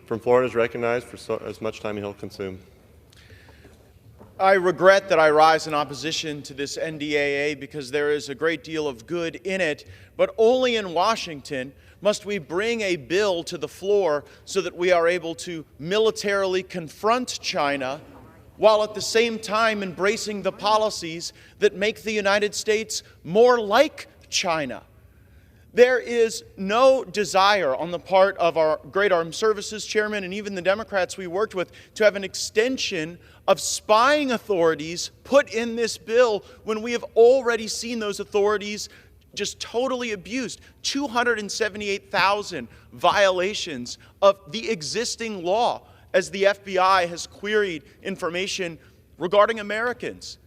from Florida is recognized for as much time he'll consume. I regret that I rise in opposition to this NDAA because there is a great deal of good in it, but only in Washington must we bring a bill to the floor so that we are able to militarily confront China while at the same time embracing the policies that make the United States more like China. There is no desire on the part of our great armed services chairman and even the Democrats we worked with to have an extension of spying authorities put in this bill when we have already seen those authorities just totally abused. 278,000 violations of the existing law as the FBI has queried information regarding Americans.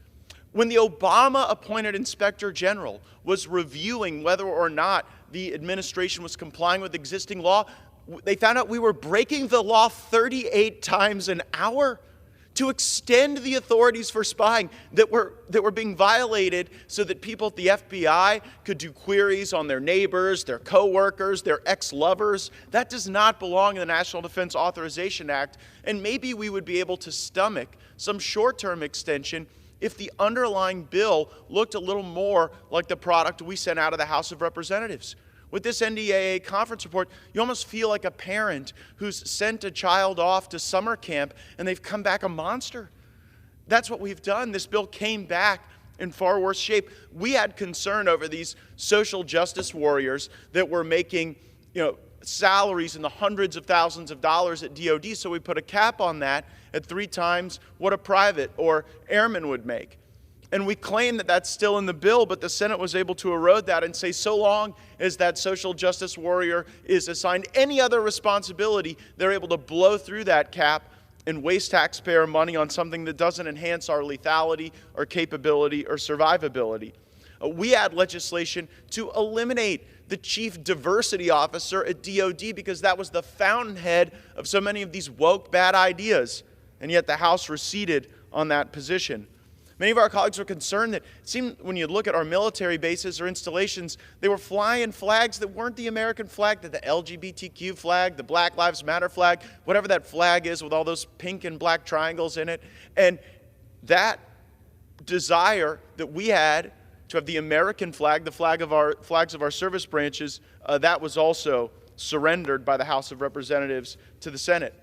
When the Obama-appointed Inspector General was reviewing whether or not the administration was complying with existing law, they found out we were breaking the law 38 times an hour. To extend the authorities for spying that were being violated so that people at the FBI could do queries on their neighbors, their coworkers, their ex-lovers. That does not belong in the National Defense Authorization Act, and maybe we would be able to stomach some short-term extension if the underlying bill looked a little more like the product we sent out of the House of Representatives. With this NDAA conference report, you almost feel like a parent who's sent a child off to summer camp and they've come back a monster. That's what we've done. This bill came back in far worse shape. We had concern over these social justice warriors that were making, salaries in the hundreds of thousands of dollars at DOD, so we put a cap on that at 3 times what a private or airman would make. And we claim that that's still in the bill, but the Senate was able to erode that and say so long as that social justice warrior is assigned any other responsibility, they're able to blow through that cap and waste taxpayer money on something that doesn't enhance our lethality or capability or survivability. We had legislation to eliminate the chief diversity officer at DOD because that was the fountainhead of so many of these woke bad ideas, and yet the House receded on that position. Many of our colleagues were concerned that it seemed when you look at our military bases or installations, they were flying flags that weren't the American flag, that the LGBTQ flag, the Black Lives Matter flag, whatever that flag is with all those pink and black triangles in it. And that desire that we had to have the American flag, the flags of our service branches, that was also surrendered by the House of Representatives to the Senate.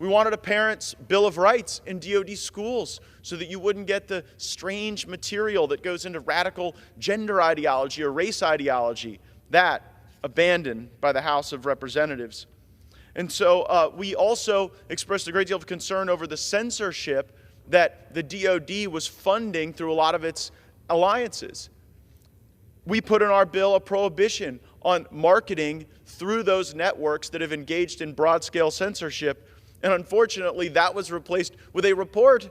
We wanted a parent's Bill of Rights in DOD schools so that you wouldn't get the strange material that goes into radical gender ideology or race ideology. That abandoned by the House of Representatives. And so we also expressed a great deal of concern over the censorship that the DOD was funding through a lot of its alliances. We put in our bill a prohibition on marketing through those networks that have engaged in broad-scale censorship. And unfortunately, that was replaced with a report.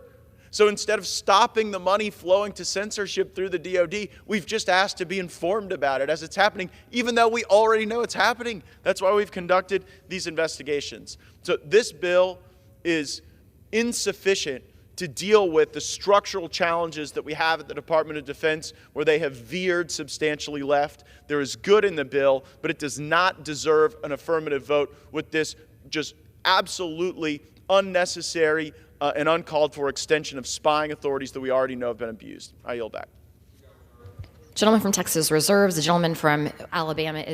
So instead of stopping the money flowing to censorship through the DOD, we've just asked to be informed about it as it's happening, even though we already know it's happening. That's why we've conducted these investigations. So this bill is insufficient to deal with the structural challenges that we have at the Department of Defense, where they have veered substantially left. There is good in the bill, but it does not deserve an affirmative vote with this just absolutely unnecessary and uncalled for extension of spying authorities that we already know have been abused. I yield back. Gentleman from Texas reserves. The gentleman from Alabama is